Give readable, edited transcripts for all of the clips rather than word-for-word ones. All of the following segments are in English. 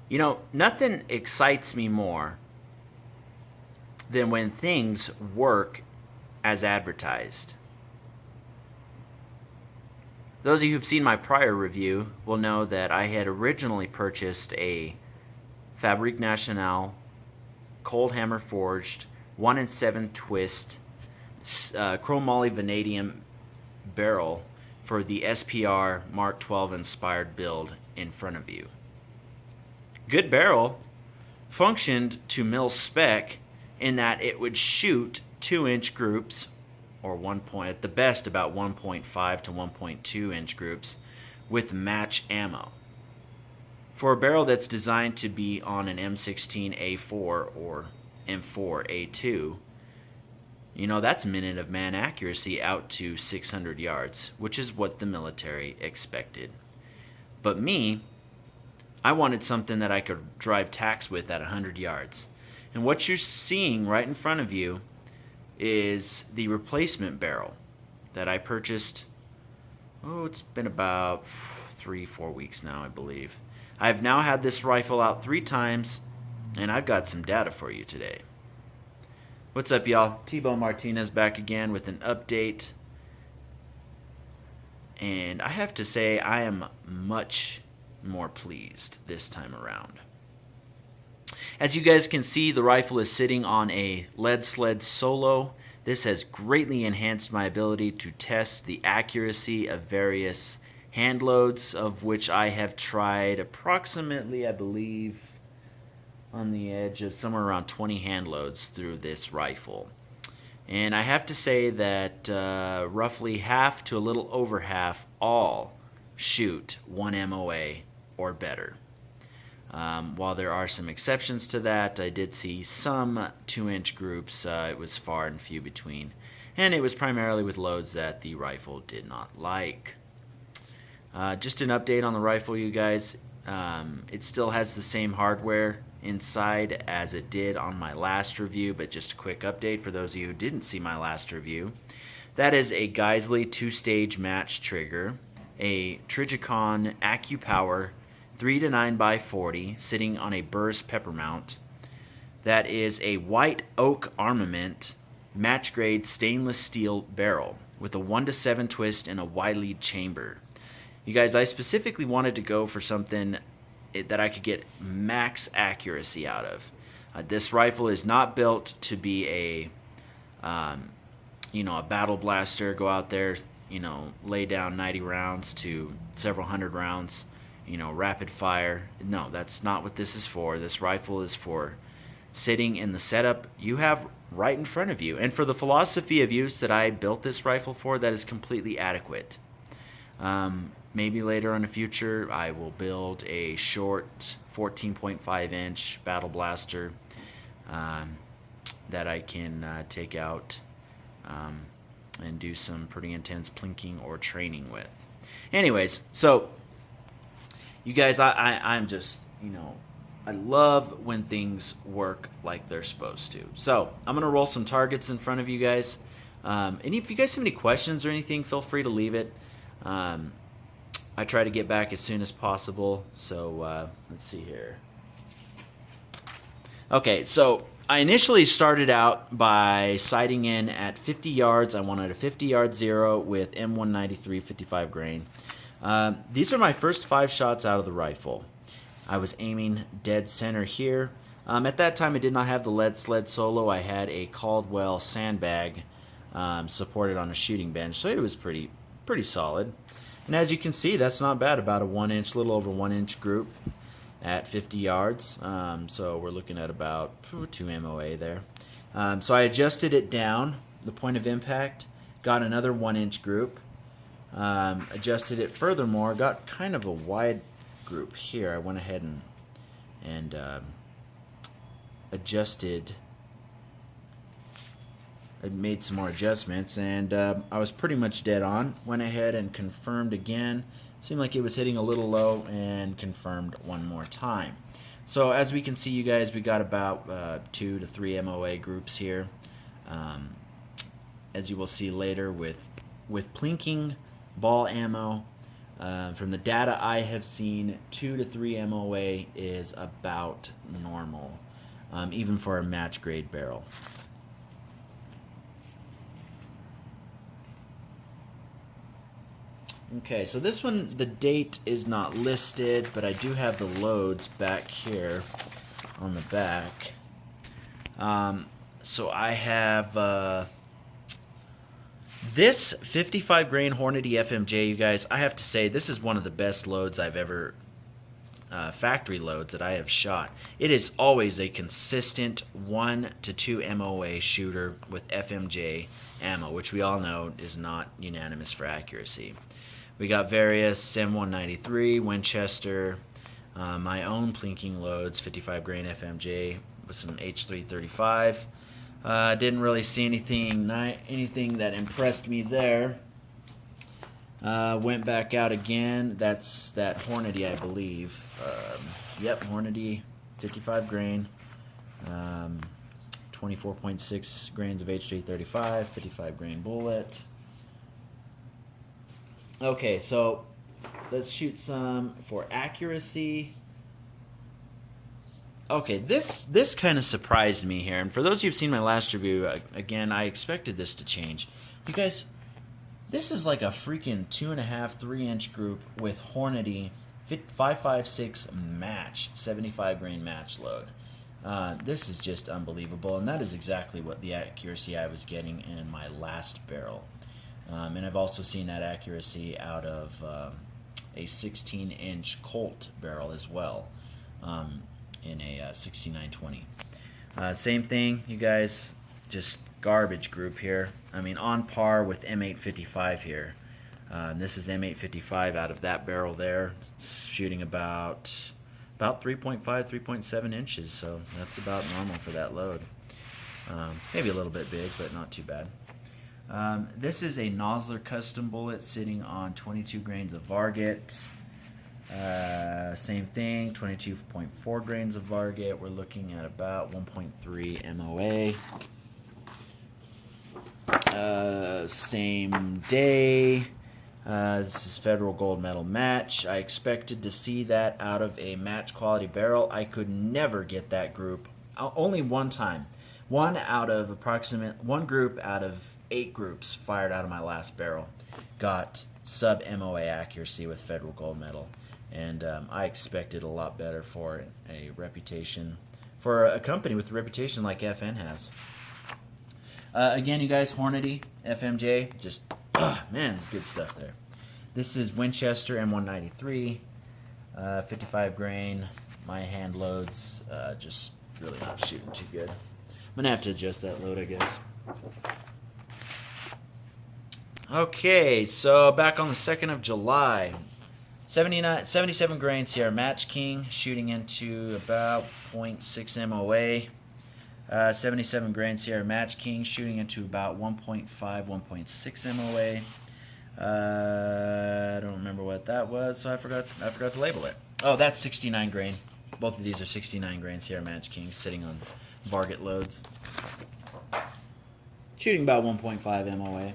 You know, nothing excites me more than when things work as advertised. Those of you who've seen my prior review will know that I had originally purchased a Fabrique Nationale cold hammer forged 1 7 twist chromoly vanadium barrel for the SPR Mark 12 inspired build in front of you. Good barrel, functioned to mill spec in that it would shoot 2-inch groups, or at the best about 1.5 to 1.2 inch groups, with match ammo. For a barrel that's designed to be on an M16A4 or M4A2, you know, that's minute of man accuracy out to 600 yards, which is what the military expected. But me, I wanted something that I could drive tacks with at 100 yards. And what you're seeing right in front of you is the replacement barrel that I purchased. Oh, it's been about 3-4 weeks now, I believe. I've now had this rifle out 3 times, and I've got some data for you today. What's up, y'all? T-Bone Martinez back again with an update. And I have to say, I am much more pleased this time around. As you guys can see, the rifle is sitting on a lead sled solo. This has greatly enhanced my ability to test the accuracy of various hand loads, of which I have tried approximately, I believe, on the edge of somewhere around 20 hand loads through this rifle. And I have to say that roughly half to a little over half all shoot 1 MOA or better. While there are some exceptions to that, I did see some 2-inch groups. It was far and few between, and it was primarily with loads that the rifle did not like. Just an update on the rifle, you guys. It still has the same hardware inside as it did on my last review, but just a quick update for those of you who didn't see my last review. That is a Geisley 2-stage match trigger, a Trijicon AccuPower 3 to 9x40 sitting on a burst pepper mount. That is a white Oak Armament match grade stainless steel barrel with a 1 to 7 twist and a Y-lead chamber. You guys, I specifically wanted to go for something that I could get max accuracy out of. This rifle is not built to be a battle blaster, go out there, lay down 90 rounds to several hundred rounds, rapid fire. No, that's not what this is for. This rifle is for sitting in the setup you have right in front of you. And for the philosophy of use that I built this rifle for, that is completely adequate. Maybe later in the future I will build a short 14.5 inch battle blaster that I can take out and do some pretty intense plinking or training with. Anyways, so you guys, I'm just, I love when things work like they're supposed to. So I'm going to roll some targets in front of you guys. And if you guys have any questions or anything, feel free to leave it. I try to get back as soon as possible. So let's see here. Okay, so I initially started out by sighting in at 50 yards. I wanted a 50-yard zero with M193 55 grain. These are my first 5 shots out of the rifle. I was aiming dead center here. At that time, I did not have the lead sled solo. I had a Caldwell sandbag supported on a shooting bench, so it was pretty solid. And as you can see, that's not bad. About a 1-inch, little over 1-inch group at 50 yards. So we're looking at about 2 MOA there. So I adjusted it down, the point of impact, got another 1-inch group. Adjusted it furthermore, got kind of a wide group here. I went ahead and adjusted. I made some more adjustments, and I was pretty much dead on. Went ahead and confirmed again. Seemed like it was hitting a little low, and confirmed one more time. So as we can see, you guys, we got about 2 to 3 MOA groups here. As you will see later, with plinking, ball ammo, From the data I have seen, 2 to 3 MOA is about normal, even for a match grade barrel. Okay, so this one, the date is not listed, but I do have the loads back here on the back. So I have this 55 grain Hornady FMJ, you guys. I have to say, this is one of the best loads I've ever, factory loads that I have shot. It is always a consistent 1 to 2 MOA shooter with FMJ ammo, which we all know is not unanimous for accuracy. We got various M193, Winchester, my own plinking loads, 55 grain FMJ with some H335. Didn't really see anything that impressed me there. Went back out again. That's that Hornady, I believe. Yep, Hornady, 55 grain, 24.6 grains of H335, 55 grain bullet. Okay, so let's shoot some for accuracy. Okay, this kind of surprised me here, and for those of you who've seen my last review, again, I expected this to change. You guys, this is like a freaking 2.5, 3-inch group with Hornady 5.56 match, 75 grain match load. This is just unbelievable, and that is exactly what the accuracy I was getting in my last barrel. And I've also seen that accuracy out of a 16-inch Colt barrel as well, in a 6920. Same thing, you guys, just garbage group here. I mean, on par with M855 here. This is M855 out of that barrel there. It's shooting about 3.5, 3.7 inches, so that's about normal for that load. Maybe a little bit big, but not too bad. This is a Nosler custom bullet sitting on 22 grains of Varget. Same thing, 22.4 grains of Varget. We're looking at about 1.3 MOA. Same day. This is Federal Gold Medal Match. I expected to see that out of a match quality barrel. I could never get that group. Only one time. One group out of 8 groups fired out of my last barrel got sub MOA accuracy with Federal Gold Medal, and I expected a lot better for a reputation, for a company with a reputation like FN has. Again, you guys, Hornady FMJ, just man, good stuff there. This is Winchester M193, 55 grain. My hand loads just really not shooting too good. I'm gonna have to adjust that load, I guess. Okay, so back on the 2nd of July, 77 grain Sierra Match King, shooting into about 0.6 MOA. 77 grain Sierra Match King, shooting into about 1.5, 1.6 MOA. I don't remember what that was, so I forgot to label it. Oh, that's 69 grain. Both of these are 69 grain Sierra Match Kings sitting on Varget loads. Shooting about 1.5 MOA.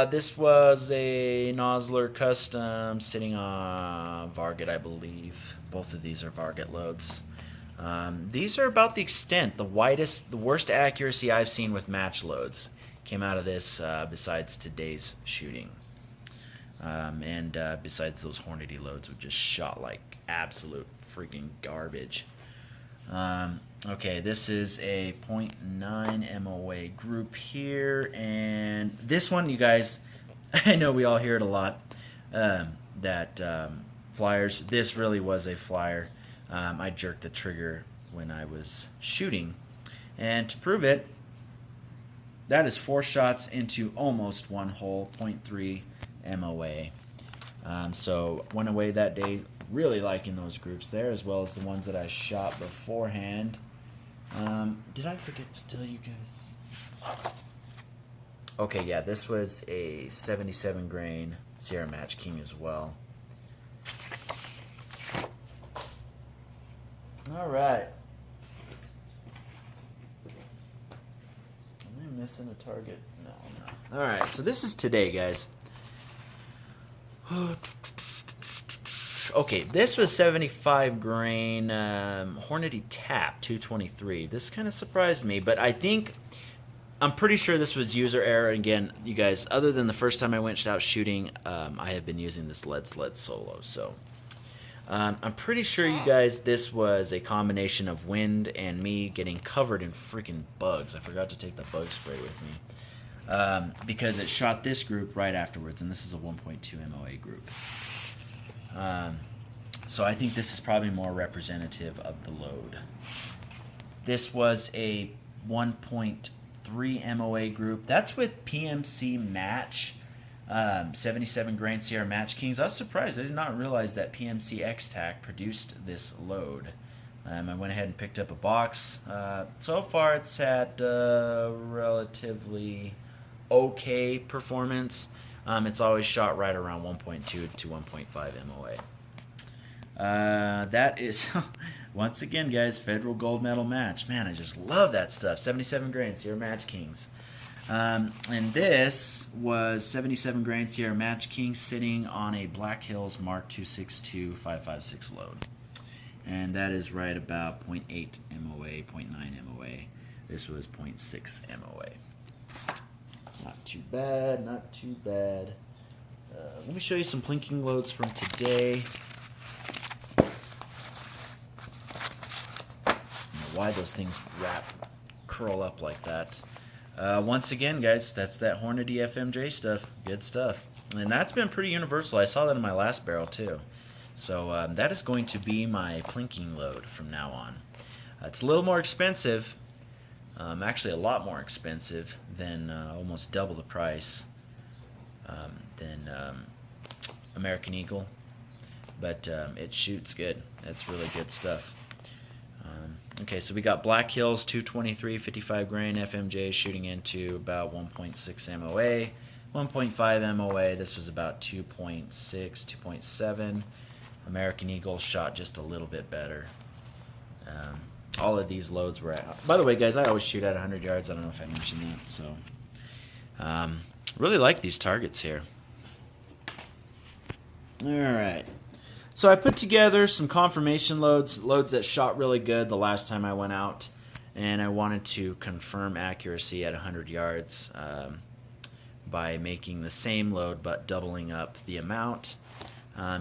This was a Nosler custom sitting on Varget, I believe. Both of these are Varget loads. These are about the extent, the worst accuracy I've seen with match loads came out of this besides today's shooting. And besides those Hornady loads, which just shot like absolute freaking garbage. Okay, this is a 0.9 MOA group here, and this one, you guys, I know we all hear it a lot, that flyers, this really was a flyer. I jerked the trigger when I was shooting, and to prove it, that is 4 shots into almost 1 hole, 0.3 MOA. So went away that day really liking those groups there, as well as the ones that I shot beforehand. Did I forget to tell you guys? Okay, yeah, this was a 77 grain Sierra Match King as well. All right. Am I missing a target? No, I'm not. All right, so this is today, guys. Okay, this was 75 grain Hornady Tap 223. This kind of surprised me, but I'm pretty sure this was user error. Again, you guys, other than the first time I went out shooting, I have been using this lead sled solo. So I'm pretty sure, you guys, this was a combination of wind and me getting covered in freaking bugs. I forgot to take the bug spray with me because it shot this group right afterwards, and this is a 1.2 MOA group. So I think this is probably more representative of the load. This was a 1.3 MOA group. That's with PMC Match, 77 grain Sierra Match Kings. I was surprised. I did not realize that PMC X-Tac produced this load. I went ahead and picked up a box. So far it's had relatively okay performance. It's always shot right around 1.2 to 1.5 MOA. That is, once again, guys, federal gold medal match. Man, I just love that stuff. 77 grain Sierra Match Kings. And this was 77 grain Sierra Match Kings sitting on a Black Hills Mark 262 556 load. And that is right about 0.8 MOA, 0.9 MOA. This was 0.6 MOA. Not too bad, not too bad. Let me show you some plinking loads from today. I don't know why those things curl up like that. Once again, guys, that's that Hornady FMJ stuff. Good stuff. And that's been pretty universal. I saw that in my last barrel, too. So that is going to be my plinking load from now on. It's a little more expensive. Actually a lot more expensive than almost double the price than American Eagle, but it shoots good. It's really good stuff. Okay, so we got Black Hills 223 55 grain FMJ shooting into about 1.6 MOA, 1.5 MOA. This was about 2.6, 2.7. American Eagle shot just a little bit better. All of these loads were at, by the way, guys, I always shoot at 100 yards. I don't know if I mentioned that. So really like these targets here. All right, so I put together some confirmation loads that shot really good the last time I went out, and I wanted to confirm accuracy at 100 yards by making the same load but doubling up the amount.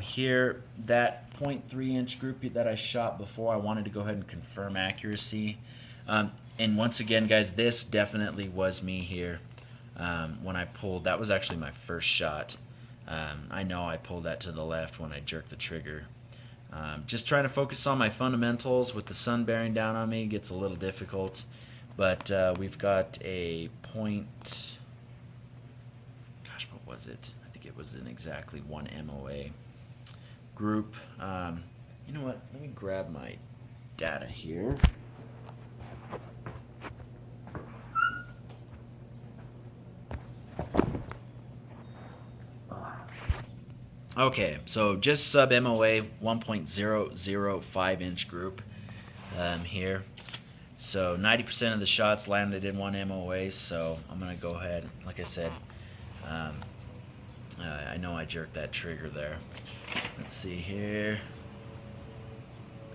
Here, that 0.3 inch group that I shot before, I wanted to go ahead and confirm accuracy. And once again, guys, this definitely was me here. When I pulled, that was actually my first shot. I know I pulled that to the left when I jerked the trigger. Just trying to focus on my fundamentals with the sun bearing down on me gets a little difficult. But we've got a point, gosh, what was it? I think it was in exactly 1 MOA group. You know what? Let me grab my data here. Okay, so just sub MOA 1.005 inch group here. So 90% of the shots landed in 1 MOA, so I'm going to go ahead, like I said, I know I jerked that trigger there. Let's see here.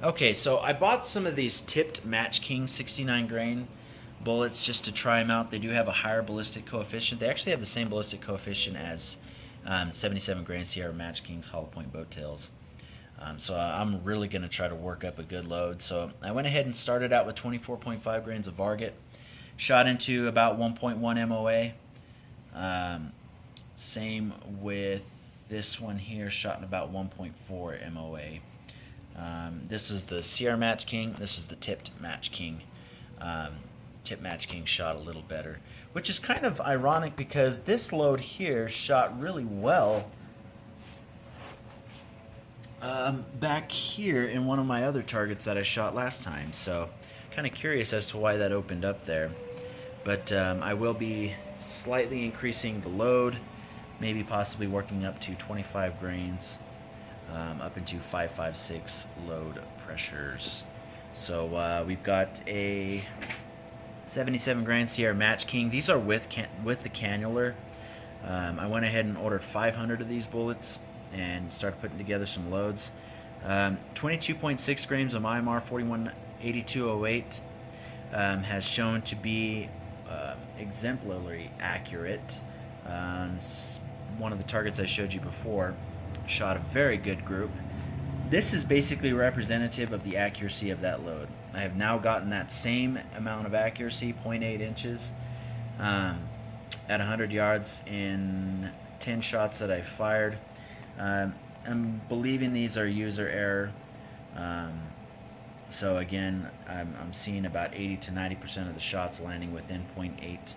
Okay, so I bought some of these tipped Match King 69 grain bullets just to try them out. They do have a higher ballistic coefficient. They actually have the same ballistic coefficient as 77 grain Sierra Match King's hollow point boat tails. So I'm really going to try to work up a good load. So I went ahead and started out with 24.5 grains of Varget, shot into about 1.1 MOA. Same with this one here, shot in about 1.4 MOA. This was the Sierra Match King. This was the tipped Match King. Tip Match King shot a little better, which is kind of ironic because this load here shot really well back here in one of my other targets that I shot last time. So kind of curious as to why that opened up there. But I will be slightly increasing the load, maybe possibly working up to 25 grains, up into 5.56 load pressures. So we've got a 77 grain Sierra Match King. These are with the cannular. I went ahead and ordered 500 of these bullets and started putting together some loads. 22.6 grams of IMR 418208 has shown to be exemplarily accurate. One of the targets I showed you before shot a very good group. This is basically representative of the accuracy of that load. I have now gotten that same amount of accuracy, 0.8 inches, at 100 yards in 10 shots that I fired. I'm believing these are user error. So again, I'm seeing about 80 to 90% of the shots landing within 0.8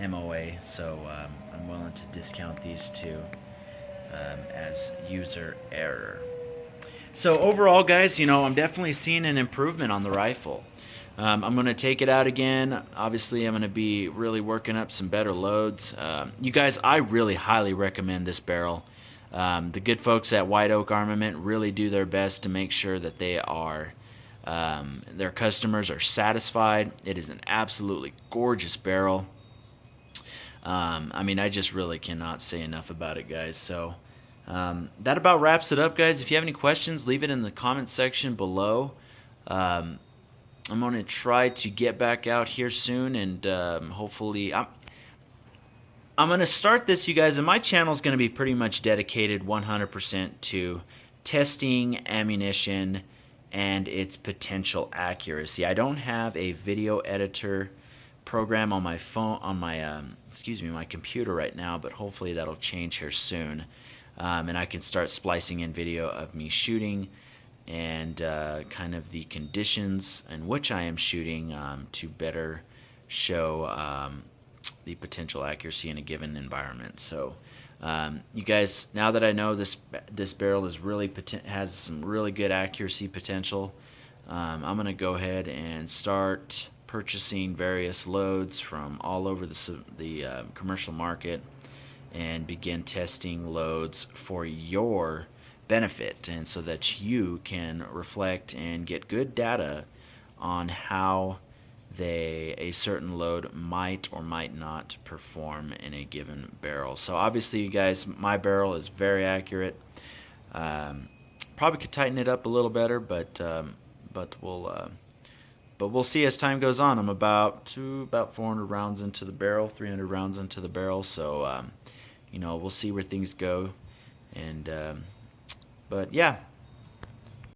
MOA. So I'm willing to discount these two as user error. So overall, guys, I'm definitely seeing an improvement on the rifle. I'm going to take it out again. Obviously, I'm going to be really working up some better loads. You guys, I really highly recommend this barrel. The good folks at White Oak Armament really do their best to make sure that they are, their customers are satisfied. It is an absolutely gorgeous barrel. I just really cannot say enough about it, guys. So that about wraps it up, guys. If you have any questions, leave it in the comment section below. I'm going to try to get back out here soon, and hopefully I'm going to start this, you guys, and my channel is going to be pretty much dedicated 100% to testing ammunition and its potential accuracy. I don't have a video editor program on my phone, on my my computer right now, but hopefully that'll change here soon, and I can start splicing in video of me shooting and kind of the conditions in which I am shooting to better show the potential accuracy in a given environment. So you guys, now that I know this barrel is has some really good accuracy potential, I'm going to go ahead and start purchasing various loads from all over the commercial market and begin testing loads for your benefit, and so that you can reflect and get good data on how a certain load might or might not perform in a given barrel. So obviously, you guys, my barrel is very accurate. Probably could tighten it up a little better, but we'll see as time goes on. I'm about 400 rounds into the barrel, 300 rounds into the barrel. So we'll see where things go, and but yeah.